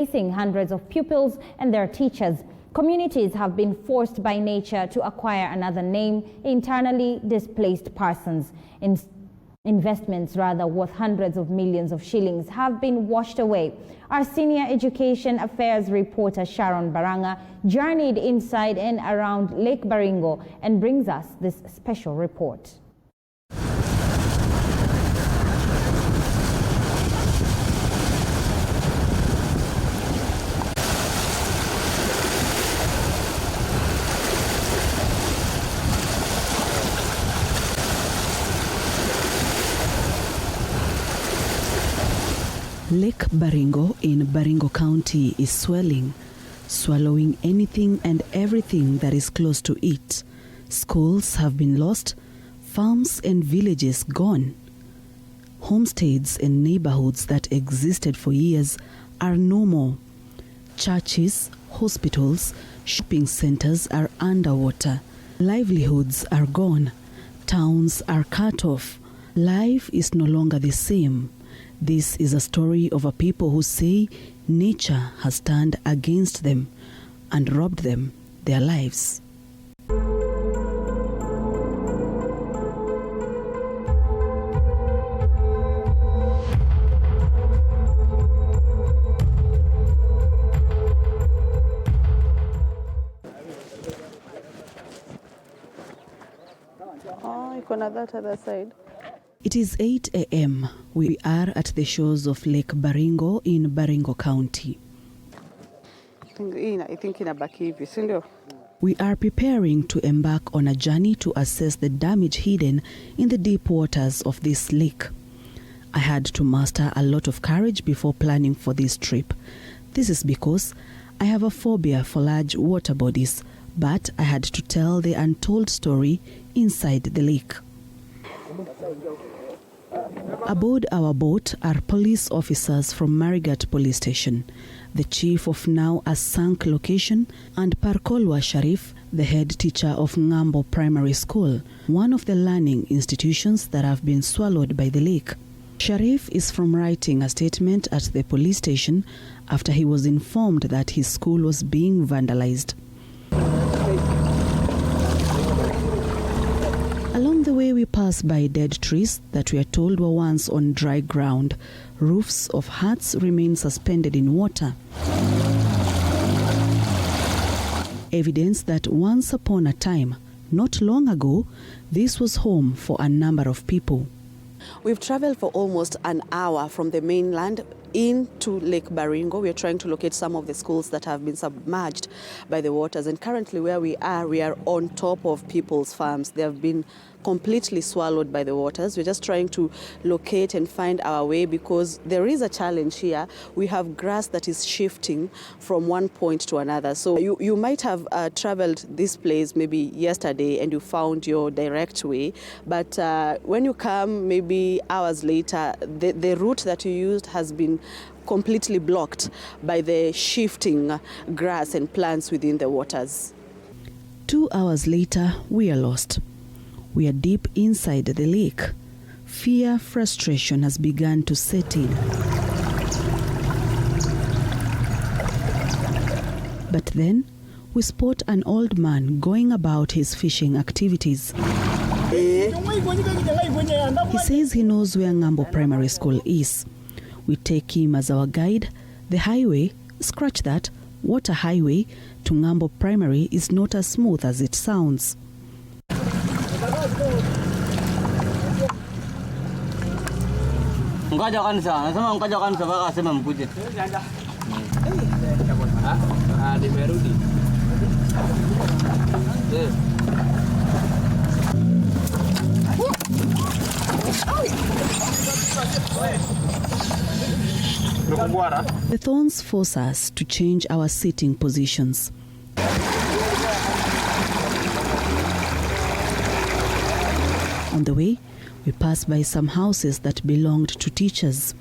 Facing hundreds of pupils and their teachers, communities have been forced by nature to acquire another name, internally displaced persons. Investments worth hundreds of millions of shillings have been washed away. Our senior education affairs reporter SHARON BARANG'A journeyed inside and around Lake Baringo and brings us this special report. Lake Baringo in Baringo County is swelling, swallowing anything and everything that is close to it. Schools have been lost, farms and villages gone. Homesteads and neighborhoods that existed for years are no more. Churches, hospitals, shopping centers are underwater. Livelihoods are gone. Towns are cut off. Life is no longer the same. This is a story of a people who say nature has turned against them and robbed them their lives. Oh, you can have that other side. It is 8 a.m. We are at the shores of Lake Baringo in Baringo County. I think inabaki hivi, si ndio? We are preparing to embark on a journey to assess the damage hidden in the deep waters of this lake. I had to muster a lot of courage before planning for this trip. This is because I have a phobia for large water bodies, but I had to tell the untold story inside the lake. Aboard our boat are police officers from Marigat Police Station, the chief of now a sunk location, and Parkolwa Sharif, the head teacher of Ngambo Primary School, one of the learning institutions that have been swallowed by the lake. Sharif is from writing a statement at the police station after he was informed that his school was being vandalized. Along the way we pass by dead trees that we are told were once on dry ground. Roofs of huts remain suspended in water. Evidence that once upon a time, not long ago, this was home for a number of people. We've traveled for almost an hour from the mainland into Lake Baringo. We are trying to locate some of the schools that have been submerged by the waters. And currently where we are on top of people's farms. They have been completely swallowed by the waters. We're just trying to locate and find our way because there is a challenge here. We have grass that is shifting from one point to another. So you might have traveled this place maybe yesterday and you found your direct way. But when you come maybe hours later, the route that you used has been completely blocked by the shifting grass and plants within the waters. 2 hours later, we are lost. We are deep inside the lake. Fear, frustration has begun to set in. But then, we spot an old man going about his fishing activities. He says he knows where Ngambo Primary School is. We take him as our guide. The highway, scratch that, water highway, to Ngambo Primary is not as smooth as it sounds. The thorns force us to change our sitting positions. On the way, we pass by some houses that belonged to teachers.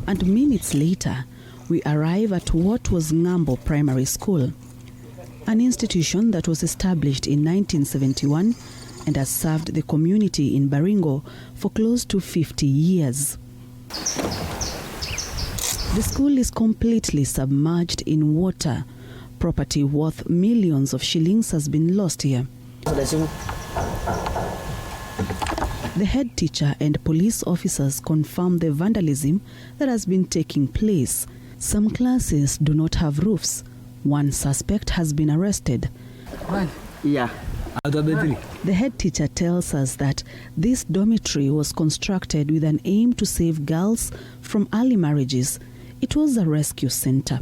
And minutes later, we arrive at what was Ngambo Primary School, an institution that was established in 1971 and has served the community in Baringo for close to 50 years. The school is completely submerged in water. Property worth millions of shillings has been lost here. The head teacher and police officers confirm the vandalism that has been taking place. Some classes do not have roofs. One suspect has been arrested. Yeah. The head teacher tells us that this dormitory was constructed with an aim to save girls from early marriages. It was a rescue center.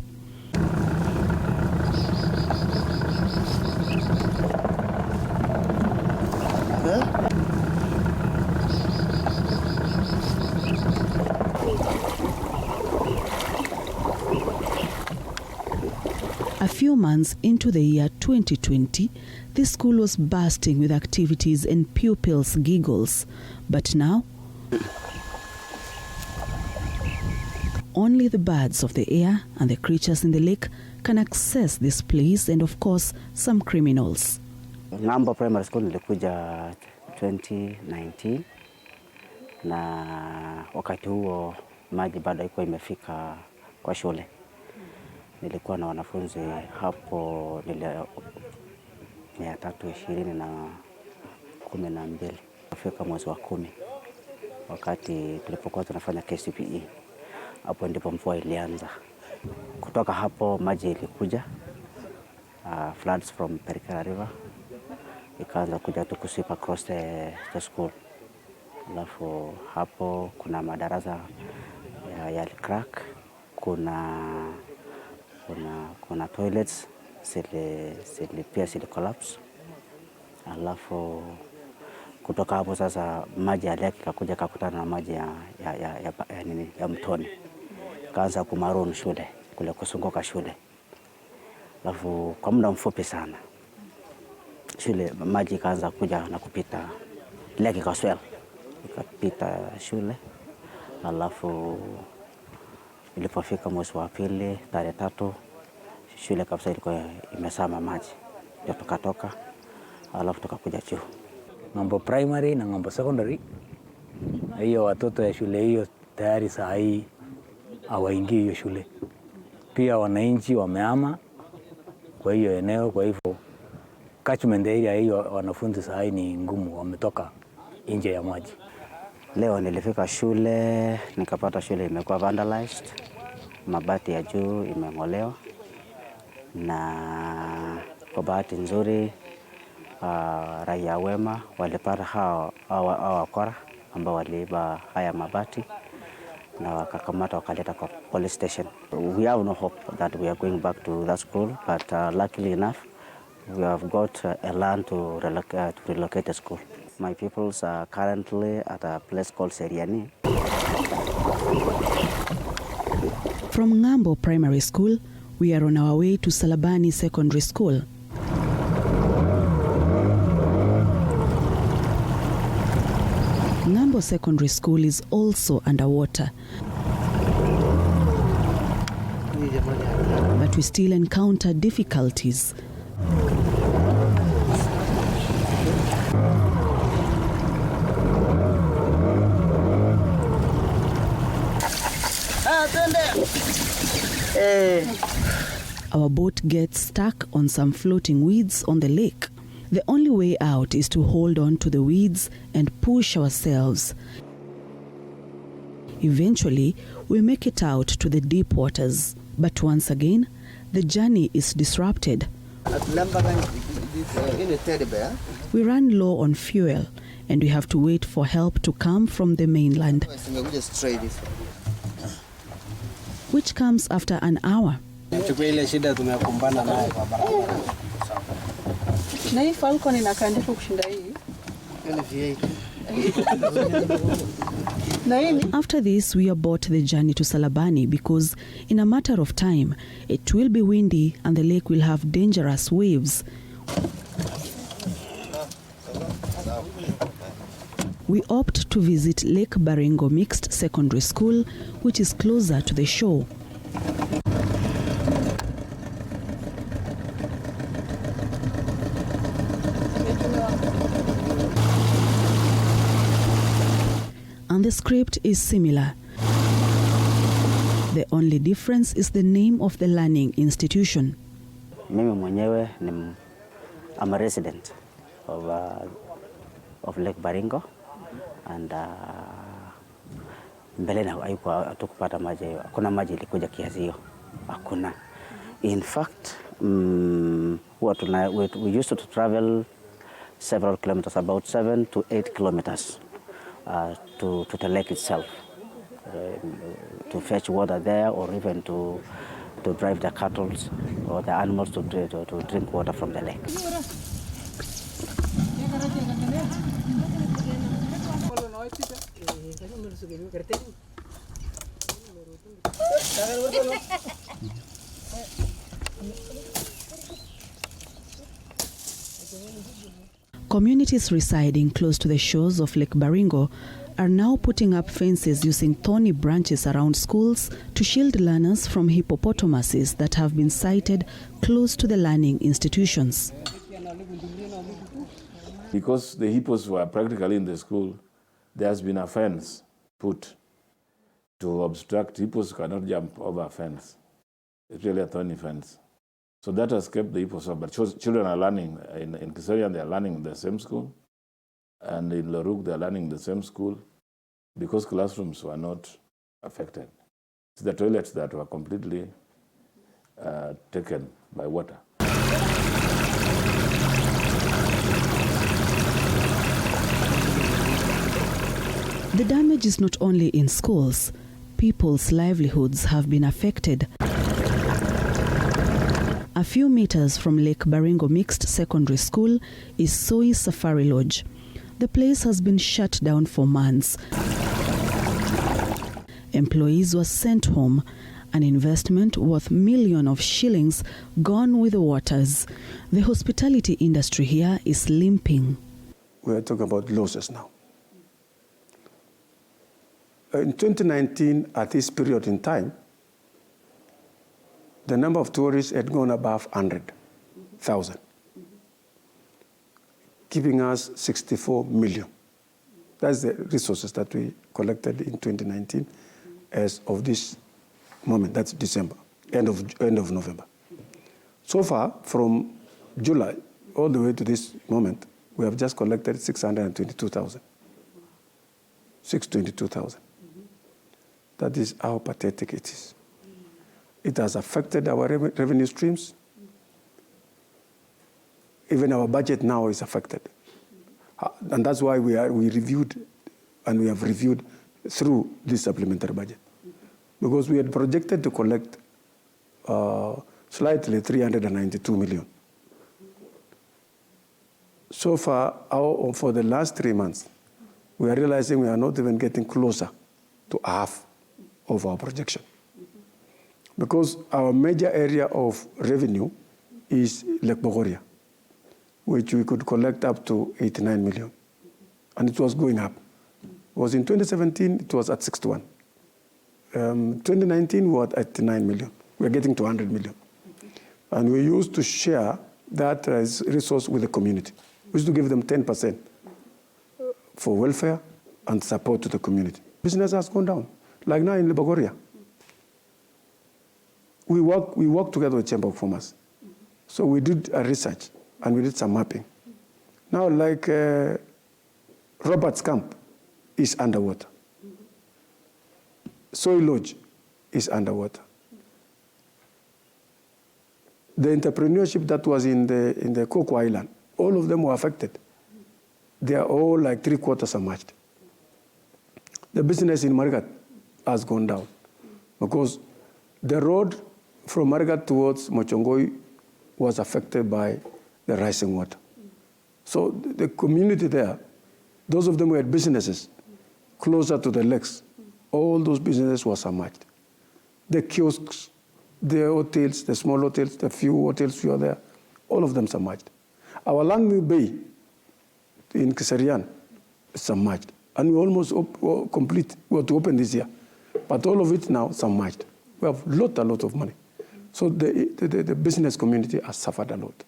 A few months into the year 2020, this school was bursting with activities and pupils' giggles. But now, only the birds of the air and the creatures in the lake can access this place, and of course, some criminals. Ng'ambo Primary School nilikuja 2019 na wakati huo maji bado haikuwa imefika kwa shule. Nilikuwa na wanafunzi hapo 312. Kufika mwezi wa 10 wakati tulipokuwa tunafanya KCPE, hapo ndipo mvua ilianza. Kutoka hapo maji ilikuja, floods from Perikara River, ikaanza kuja tu kusweep across the school. Alafu hapo kuna madarasa ya crack, kuna toilets pia collapse. Alafu kutoka hapo sasa maji ya lake kakuja kakutana na maji ya mtoni. Kaanza kumarun shule, kule kusunguka shule. Alafu kwa muda mfupi sana shule maji kaanza kuja na kupita lake kaswell. Ikapita shule. Alafu ilipofika mwezi wa pili tarehe 3 shule kabisa ilikuwa imesama maji. Ndio tukatoka, alafu tukakuja chuo. Ng'ambo primary na ng'ambo secondary. Hiyo watoto ya shule hiyo tayari saa hii hawaingii hiyo shule. Pia wananchi wamehama kwa hiyo eneo, kwa hivyo catchment area hiyo wanafunzi saa hii ni ngumu, wametoka nje ya maji. Leo nilifika shule nikapata shule imekuwa vandalized, mabati ya juu imeng'olewa, na kwa bahati nzuri raia wema walipata hao wakora ambao waliiba haya mabati na wakakamata wakaleta kwa police station. We have no hope that we are going back to that school, but luckily enough we have got a land to relocate the school. My peoples are currently at a place called Seriani. From Ng'ambo Primary School, we are on our way to Salabani Secondary School. Ng'ambo Secondary School is also underwater. But we still encounter difficulties. Our boat gets stuck on some floating weeds on the lake. The only way out is to hold on to the weeds and push ourselves. Eventually, we make it out to the deep waters. But once again, the journey is disrupted. We run low on fuel and we have to wait for help to come from the mainland, which comes after an hour. After this, we abort the journey to Salabani because in a matter of time, it will be windy and the lake will have dangerous waves. We opt to visit Lake Baringo Mixed Secondary School, which is closer to the shore. And the script is similar. The only difference is the name of the learning institution. Mimi mwenyewe I'm a resident of Lake Baringo, and mbele na hatukupata maji, hakuna maji ilikuja kiasi hiyo, hakuna. In fact, we used to travel several kilometers, about 7 to 8 kilometers to the lake itself, to fetch water there, or even to drive the cattle or the animals to drink water from the lake. Communities residing close to the shores of Lake Baringo are now putting up fences using thorny branches around schools to shield learners from hippopotamuses that have been sighted close to the learning institutions. Because the hippos were practically in the school, there has been a fence put to obstruct. Hippos cannot jump over a fence. It's really a thorny fence. So that has kept the hippos off. But children are learning. In Kiserian, they are learning in the same school. And in Loruk, they are learning in the same school because classrooms were not affected. It's the toilets that were completely taken by water. The damage is not only in schools. People's livelihoods have been affected. A few meters from Lake Baringo Mixed Secondary School is Soi Safari Lodge. The place has been shut down for months. Employees were sent home. An investment worth millions of shillings gone with the waters. The hospitality industry here is limping. We are talking about losses now. In 2019, at this period in time, the number of tourists had gone above 100,000, giving us 64 million. That's the resources that we collected in 2019 as of this moment. That's December, end of November. So far, from July all the way to this moment, we have just collected 622,000. 622,000. That is how pathetic it is. It has affected our revenue streams. Even our budget now is affected. And that's why we reviewed, and we have reviewed through this supplementary budget. Because we had projected to collect slightly 392 million. So far, for the last 3 months, we are realizing we are not even getting closer to half of our projection. Because our major area of revenue is Lake Bogoria, which we could collect up to 89 million. And it was going up. It was in 2017, it was at 61. 2019, we were at 89 million. We're getting to 100 million. And we used to share that resource with the community. We used to give them 10% for welfare and support to the community. Business has gone down. Like now in Bogoria, we work together with Chamber of Commerce. So we did a research and we did some mapping. Now, like Robert's Camp is underwater. Soy Lodge is underwater. The entrepreneurship that was in the Coco Island, all of them were affected. They are all like 3/4 submerged. The business in Marigat has gone down because the road from Marigat towards Mochongoi was affected by the rising water. So the community there, those of them who had businesses closer to the lakes, all those businesses were submerged. The kiosks, the hotels, the small hotels, the few hotels who are there, all of them submerged. Our Langmi Bay in Kiserian is submerged. And we almost complete, we were to open this year. But all of it now submerged. We have a lot of money. So the business community has suffered a lot.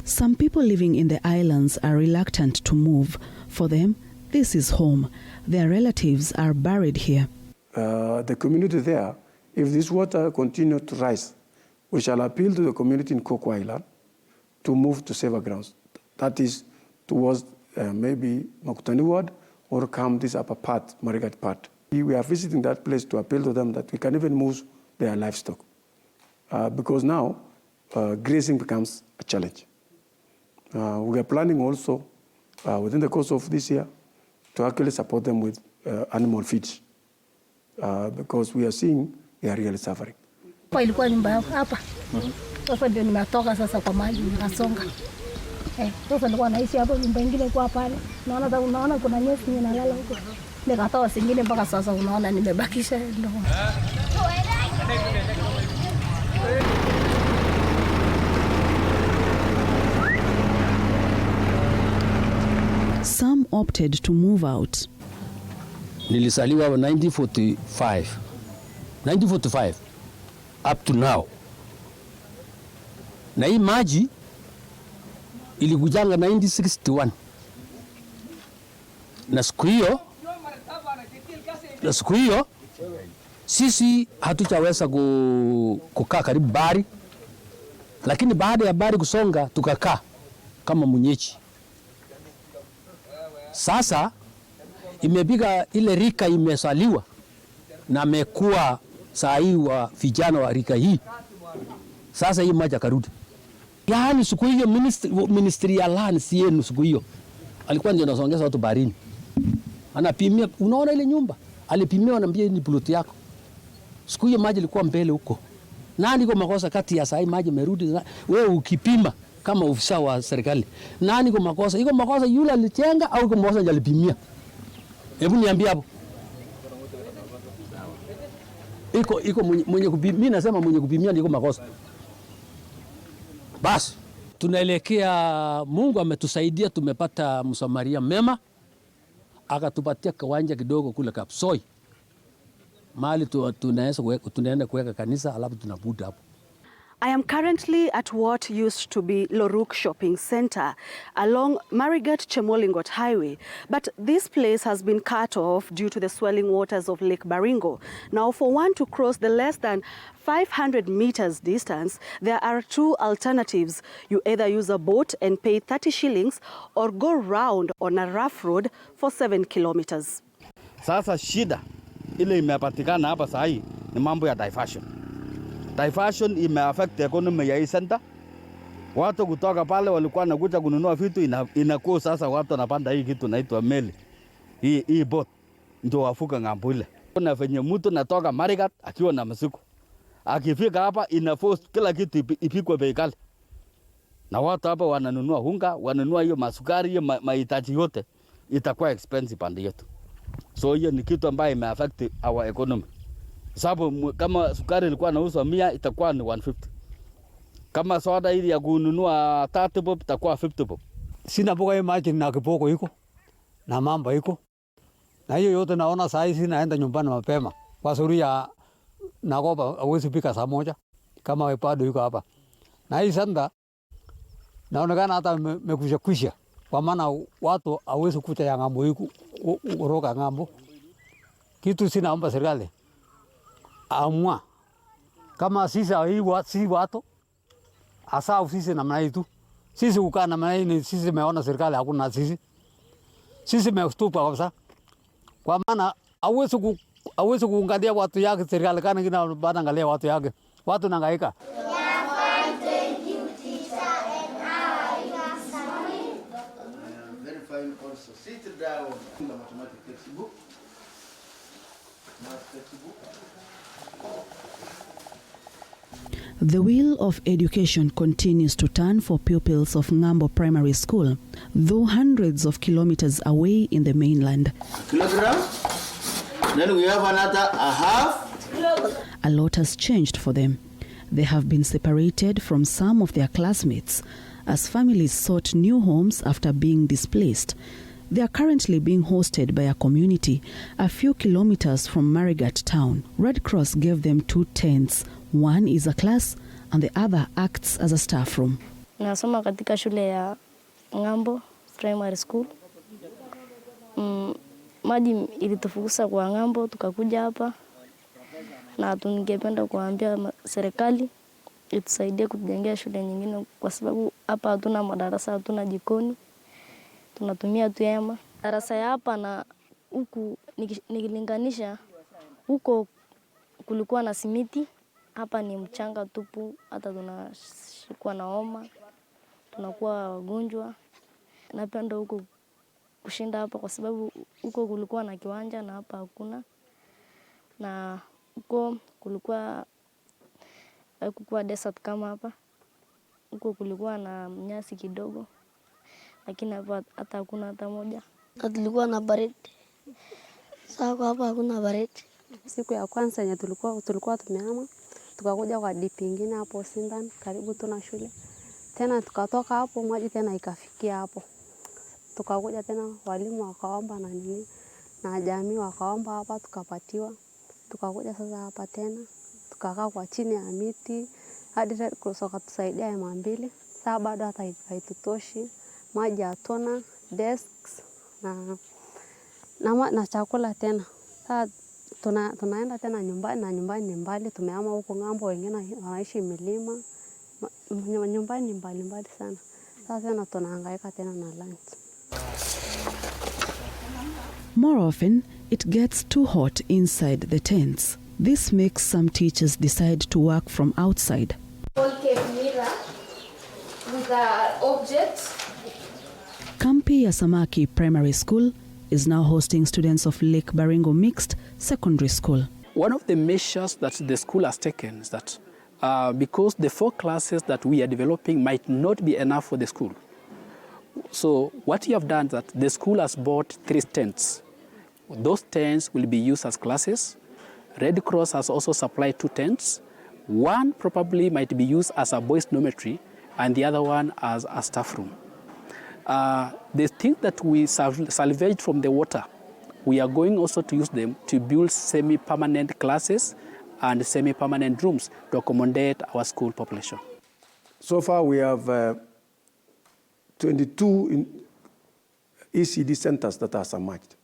Some people living in the islands are reluctant to move. For them, this is home. Their relatives are buried here. The community there, if this water continues to rise, we shall appeal to the community in Coco Island to move to safer grounds. That is towards maybe Makutani Ward or come this upper part, Marigat part. We are visiting that place to appeal to them that we can even move their livestock. Because now grazing becomes a challenge. We are planning also within the course of this year to actually support them with animal feeds because we are seeing they are really suffering. Ilikuwa nyumba hapa. Sasa ndio nimetoka sasa kwa maji nikasonga. Sasa nilikuwa naishi hapo, nyumba nyingine kwa pale. Unaona kuna nyasi inalala huko. Nikatoa singine mpaka sasa unaona nimebakisha ndio. Some opted to move out. Nilisaliwa 1945 up to now. Na hii maji ilikujanga 1961. Na siku hiyo sisi hatujaweza kukaa karibu bahari, lakini baada ya bahari kusonga tukakaa kama mwenyeji. Sasa imepiga ile rika imesaliwa na amekuwa saa hii wa vijana wa rika hii. Sasa hii maji akarudi. Yaani siku hiyo ministry ya lands yenu siku hiyo alikuwa ndio anasongeza watu baharini. Anapimia, unaona ile nyumba? Alipimia anambia ni plot yako. Siku hiyo maji ilikuwa mbele huko. Nani kwa makosa kati ya saa hii maji merudi? Wewe ukipima kama ofisa wa serikali. Nani kwa makosa? Iko makosa yule alichenga au iko makosa alipimia? Hebu niambie hapo. Iko mwenye kupimia, mimi nasema mwenye kupimia ndiko makosa. Basi tunaelekea, Mungu ametusaidia, tumepata msamaria mema, akatupatia kiwanja kidogo kule Kapsoi. Mahali tunaenda kuweka kanisa alafu tunabudu hapo. I am currently at what used to be Loruk Shopping Center along Marigat-Chemolingot Highway, but this place has been cut off due to the swelling waters of Lake Baringo. Now, for one to cross the less than 500 meters distance, there are two alternatives. You either use a boat and pay 30 shillings or go round on a rough road for 7 kilometers. Sasa shida ile imepatikana hapa saa hii ni mambo ya diversion. Diversion imeaffect economy ya hii center. Watu kutoka pale walikuwa wanakuja kununua vitu, inakuwa sasa watu wanapanda hii kitu inaitwa meli. Hii boat ndio wafuka ng'ambo ile. Kuna venye mtu natoka Marigat akiwa na mzigo. Akifika hapa inaforce kila kitu ipikwe bei kali. Na watu hapa wananunua unga, wananunua hiyo masukari, hiyo mahitaji yote itakuwa expensive pande yetu. So hiyo ni kitu ambayo imeaffect our economy. Sababu kama sukari ilikuwa inauzwa 100 itakuwa ni 150. Kama soda ili ya kununua 30 bob itakuwa 50 bob. Sina boga maji na kiboko iko na mambo iko. Na hiyo yote naona saa hizi naenda nyumbani mapema. Kwa sababu ya nagoba hawezi pika saa moja kama wepado yuko hapa. Na hii sanda naonekana hata mekusha kwa maana watu hawezi kucha ya ngambo iko kuroka ngambo. Kitu sinaomba serikali amua kama sisi watu asa sisi namna hii tu, sisi ukaa namna hii, sisi meona serikali hakuna sisi mestupa kabisa, kwa maana hawezi kuangalia watu yake serikali kana kina baada angalia watu yake, watu nangaika. The wheel of education continues to turn for pupils of Ngambo Primary School, though hundreds of kilometers away in the mainland. Kilogram. Then we have another a half. A lot has changed for them. They have been separated from some of their classmates as families sought new homes after being displaced. They are currently being hosted by a community a few kilometers from Marigat town. Red Cross gave them 2 tents. One is a class and the other acts as a staff room. Nasoma katika shule ya Ngambo Primary School. Maji ilitufukusa kwa Ngambo tukakuja hapa, na tungependa kuambia serikali itusaidie kutujengea shule nyingine, kwa sababu hapa hatuna madarasa, hatuna jikoni, tunatumia tu hema. Darasa ya hapa na huku nikilinganisha, huko kulikuwa na simiti, hapa ni mchanga tupu, hata tunashikwa na homa, tunakuwa wagonjwa. Napenda huko kushinda hapa kwa sababu huko kulikuwa na kiwanja na hapa hakuna. Na huko kulikuwa desert kama hapa. Huko kulikuwa na nyasi kidogo, lakini hapa hata hakuna hata moja. Tulikuwa na baridi. Sasa hapa hakuna baridi. Siku ya kwanza yenye tulikuwa tumehama, tukakuja kwa DP ingine hapo Sunken karibu tuna shule. Tena tukatoka hapo maji tena ikafikia hapo. Tukakuja tena walimu wakaomba na jamii wakaomba hapa tukapatiwa. Tukakuja sasa hapa tena tukakaa kwa chini ya miti hadi Red Cross wakatusaidia hema 2. Sasa bado hata haitutoshi, maji hatuna, desks na chakula tena. Sasa tunaenda tena nyumbani, na nyumbani ni mbali, tumehama huko Ngambo, wengine wanaishi milima, nyumbani ni mbali sana. Sasa tena tunahangaika tena na lunch. More often, it gets too hot inside the tents. This makes some teachers decide to work from outside. Mirror with the objects. Kampi ya Samaki Primary School is now hosting students of Lake Baringo Mixed Secondary School. One of the measures that the school has taken is that because the 4 classes that we are developing might not be enough for the school. So what we have done is that the school has bought 3 tents. Those tents will be used as classes. Red Cross has also supplied 2 tents. One probably might be used as a boys' dormitory and the other one as a staff room. The things that we salvaged from the water, we are going also to use them to build semi-permanent classes and semi-permanent rooms to accommodate our school population. So far we have 22 ECD centers that are submerged.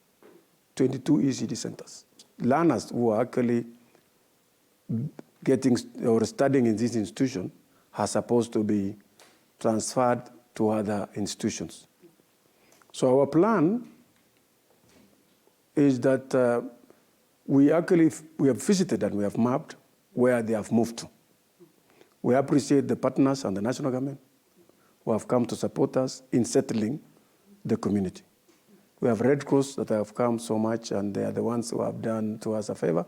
22 ECD centers. Learners who are actually getting or studying in this institution are supposed to be transferred to other institutions. So our plan is that we have visited and we have mapped where they have moved to. We appreciate the partners and the national government who have come to support us in settling the community. We have Red Cross that have come so much, and they are the ones who have done to us a favor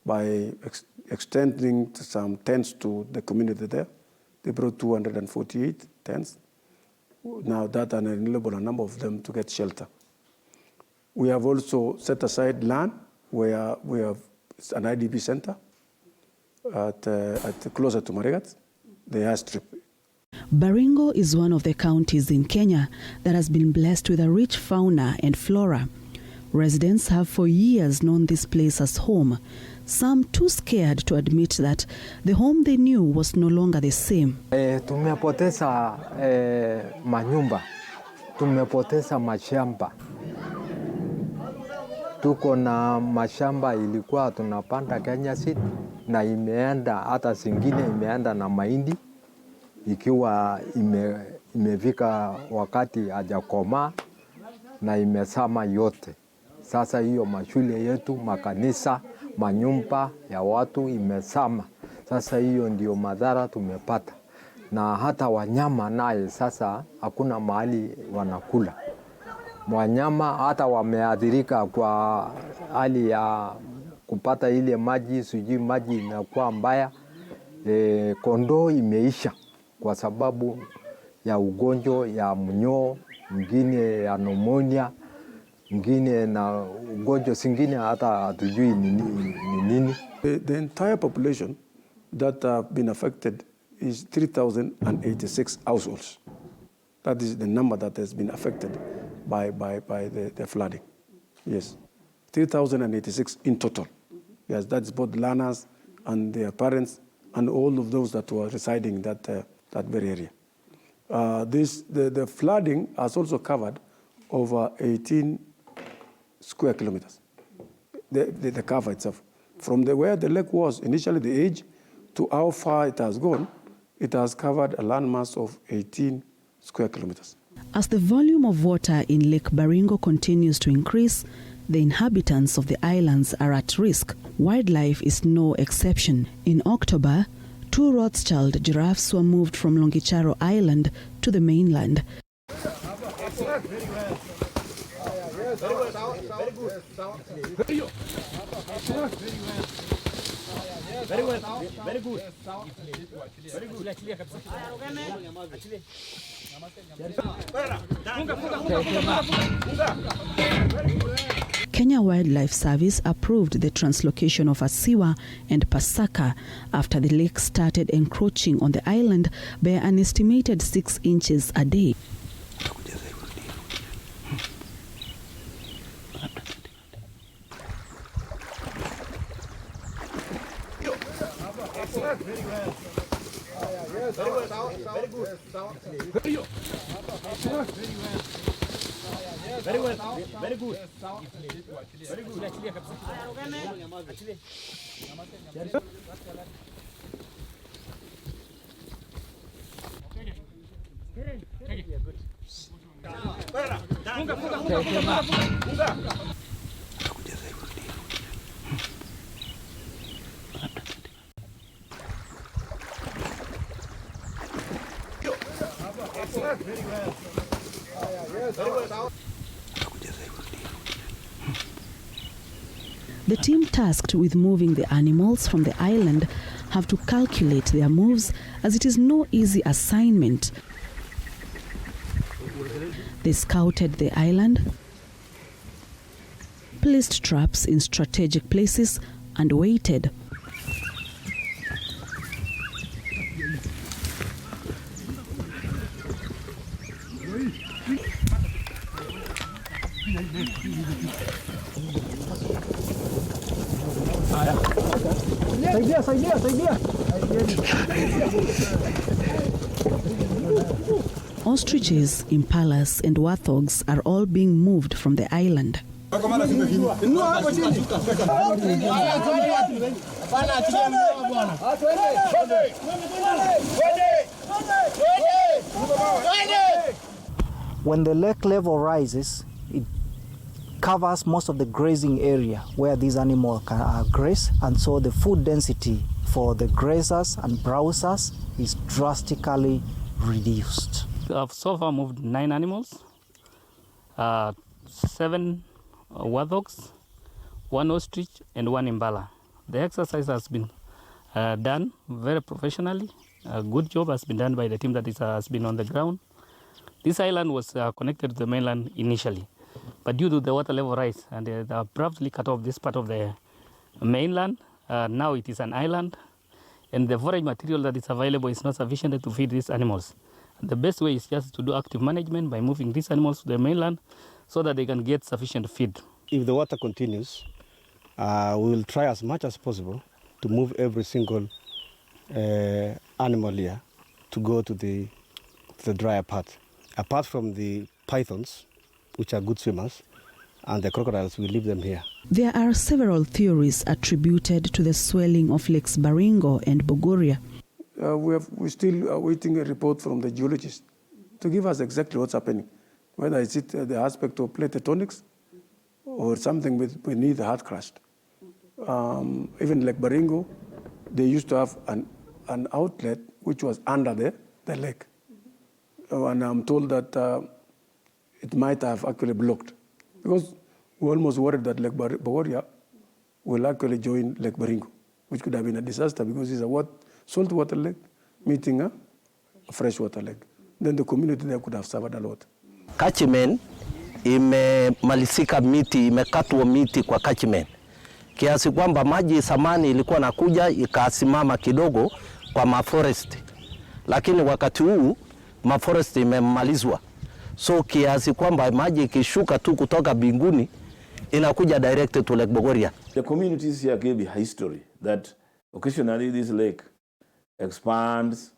by extending some tents to the community there. They brought 248 tents. Now that an enable a number of them to get shelter. We have also set aside land where we have an IDP center at closer to Marigat, the airstrip. Baringo is one of the counties in Kenya that has been blessed with a rich fauna and flora. Residents have for years known this place as home, some too scared to admit that the home they knew was no longer the same. Tumepoteza manyumba, tumepoteza mashamba. Tuko na mashamba ilikuwa tunapanda Kenya seed na imeenda hata zingine imeenda na mahindi ikiwa imefika wakati hajakomaa na imesama yote. Sasa hiyo mashule yetu, makanisa, manyumba ya watu imesama. Sasa hiyo ndio madhara tumepata. Na hata wanyama naye sasa hakuna mahali wanakula. Wanyama hata wameathirika kwa hali ya kupata ile maji, sijui maji imekuwa mbaya. Kondoo imeisha kwa sababu ya ugonjwa ya mnyoo, mwingine ya pneumonia, mwingine na ugonjwa zingine hata hatujui ni nini. The entire population that have been affected is 3,086 households. That is the number that has been affected by the flooding. Yes, 3,086 in total. Yes, that's both learners and their parents and all of those that were residing in that very area. The flooding has also covered over 18 square kilometers. The cover itself, from where the lake was initially, the edge, to how far it has gone, it has covered a landmass of 18 square kilometers. As the volume of water in Lake Baringo continues to increase, the inhabitants of the islands are at risk. Wildlife is no exception. In October, 2 Rothschild giraffes were moved from Longicharo Island to the mainland. Kenya Wildlife Service approved the translocation of Asiwa and Pasaka after the lake started encroaching on the island by an estimated 6 inches a day. The team tasked with moving the animals from the island have to calculate their moves, as it is no easy assignment. They scouted the island, placed traps in strategic places, and waited. Ostriches, impalas, and warthogs are all being moved from the island. When the lake level rises, it covers most of the grazing area where these animals can graze, and so the food density for the grazers and browsers is drastically reduced. I've so far moved 9 animals, 7 warthogs, 1 ostrich, and 1 impala. The exercise has been done very professionally. A good job has been done by the team that has been on the ground. This island was connected to the mainland initially, but due to the water level rise and they abruptly cut off this part of the mainland, now it is an island, and the forage material that is available is not sufficient to feed these animals. The best way is just to do active management by moving these animals to the mainland so that they can get sufficient feed. If the water continues, we will try as much as possible to move every single animal here to go to the drier part. Apart from the pythons, which are good swimmers, and the crocodiles, we leave them here. There are several theories attributed to the swelling of Lakes Baringo and Bogoria. We're still awaiting a report from the geologist to give us exactly what's happening, whether it's the aspect of plate tectonics or something beneath the heart crust. Even Lake Baringo, they used to have an outlet which was under the lake. And I'm told that it might have actually blocked, because we're almost worried that Lake Bogoria will actually join Lake Baringo, which could have been a disaster because it's a saltwater lake meeting a freshwater lake. Then the community there could have suffered a lot. Catchment imemalizika, miti imekatwa miti kwa catchment, kiasi kwamba maji samani ilikuwa nakuja ikasimama kidogo kwa maforest, lakini wakati huu maforest imemalizwa, so kiasi kwamba maji ikishuka tu kutoka binguni inakuja direct to Lake Bogoria. The communities here gave a history that occasionally this lake expands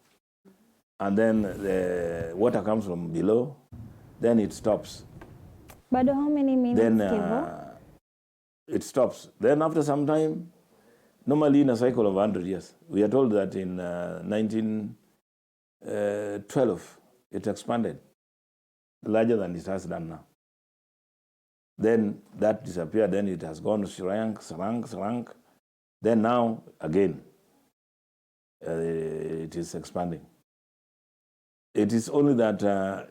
and then the water comes from below, then it stops. But how many minutes? Then it stops. Then after some time, normally in a cycle of 100 years, we are told that in 1912 it expanded larger than it has done now. Then that disappeared, then it has gone shrunk. Then now again it is expanding. It is only that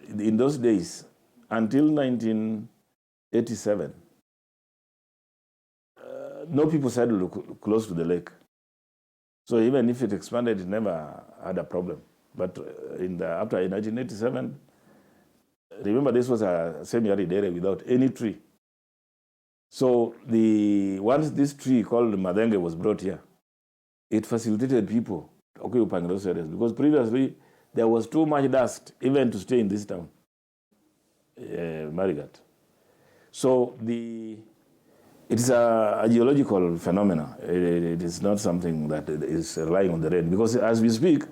in those days, until 1987, no people settled close to the lake. So even if it expanded, it never had a problem. But after 1987, remember this was a semi-arid area without any tree. So once this tree called Madenge was brought here, it facilitated people occupying those areas, because previously there was too much dust even to stay in this town, Marigat. So it is a geological phenomenon. It is not something that is relying on the rain, because as we speak,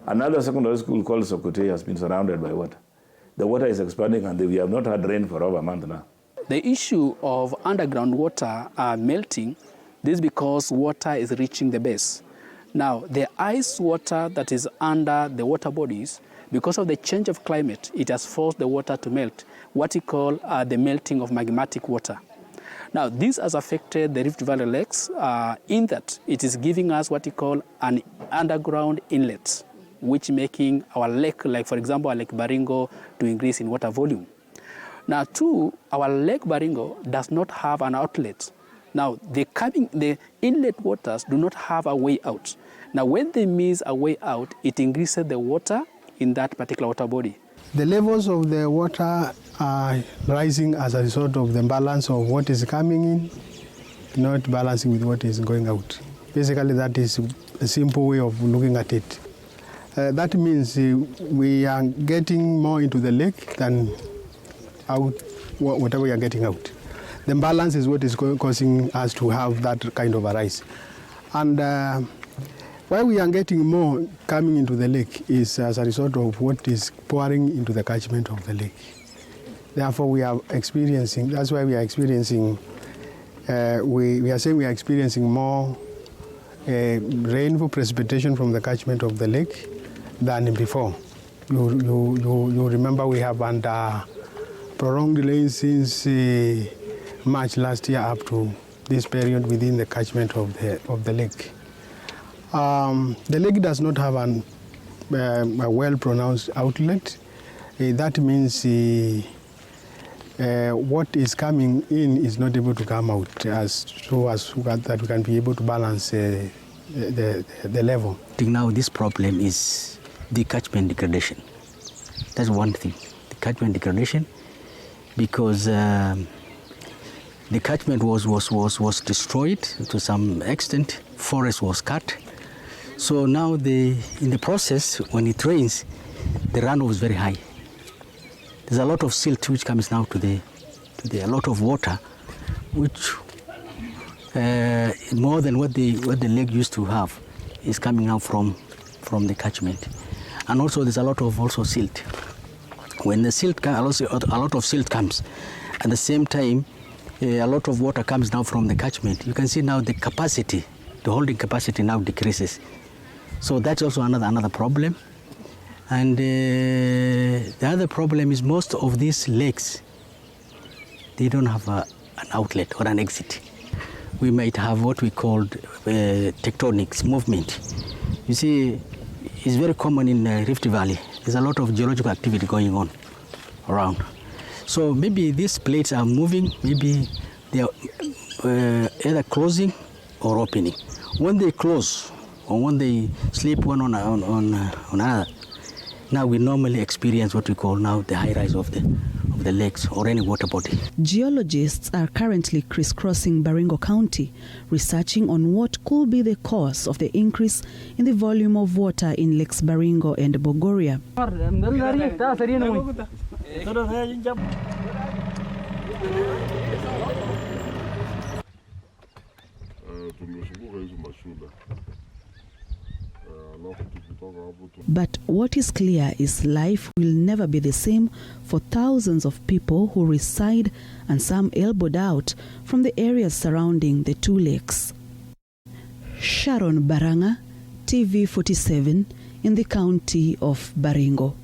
another secondary school called Sokote has been surrounded by water. The water is expanding and we have not had rain for over a month now. The issue of underground water melting, this is because water is reaching the base. Now, the ice water that is under the water bodies, because of the change of climate, it has forced the water to melt, what we call the melting of magmatic water. Now, this has affected the Rift Valley lakes in that it is giving us what we call an underground inlet, which making our lake, like for example, our Lake Baringo, to increase in water volume. Now, two, our Lake Baringo does not have an outlet. Now, the inlet waters do not have a way out. Now, when they miss a way out, it increases the water in that particular water body. The levels of the water are rising as a result of the balance of what is coming in, not balancing with what is going out. Basically, that is a simple way of looking at it. That means we are getting more into the lake than out, whatever we are getting out. The balance is what is causing us to have that kind of a rise. And why we are getting more coming into the lake is as a result of what is pouring into the catchment of the lake. Therefore, we are experiencing, that's why we are experiencing, we are saying we are experiencing more rainfall precipitation from the catchment of the lake than before. You remember we have under prolonged rain since March last year up to this period within the catchment of the lake. The lake does not have a well-pronounced outlet. That means what is coming in is not able to come out that we can be able to balance the level. I think now this problem is the catchment degradation. That's one thing, the catchment degradation, because the catchment was destroyed to some extent, forest was cut. So now in the process, when it rains, the runoff is very high. There's a lot of silt which comes now to a lot of water, which more than what the lake used to have is coming out from the catchment. And also there's a lot of silt. When the silt comes, a lot of silt comes. At the same time, a lot of water comes now from the catchment. You can see now the capacity, the holding capacity now decreases. So that's also another problem. And the other problem is most of these lakes, they don't have an outlet or an exit. We might have what we call tectonics, movement. You see, it's very common in Rift Valley. There's a lot of geological activity going on around. So maybe these plates are moving, maybe they are either closing or opening. When they close or when they slip one on another, now we normally experience what we call now the high rise of of the lakes or any water body. Geologists are currently crisscrossing Baringo County, researching on what could be the cause of the increase in the volume of water in Lakes Baringo and Bogoria. But what is clear is life will never be the same for thousands of people who reside and some elbowed out from the areas surrounding the two lakes. SHARON BARANG'A, TV 47, in the county of Baringo.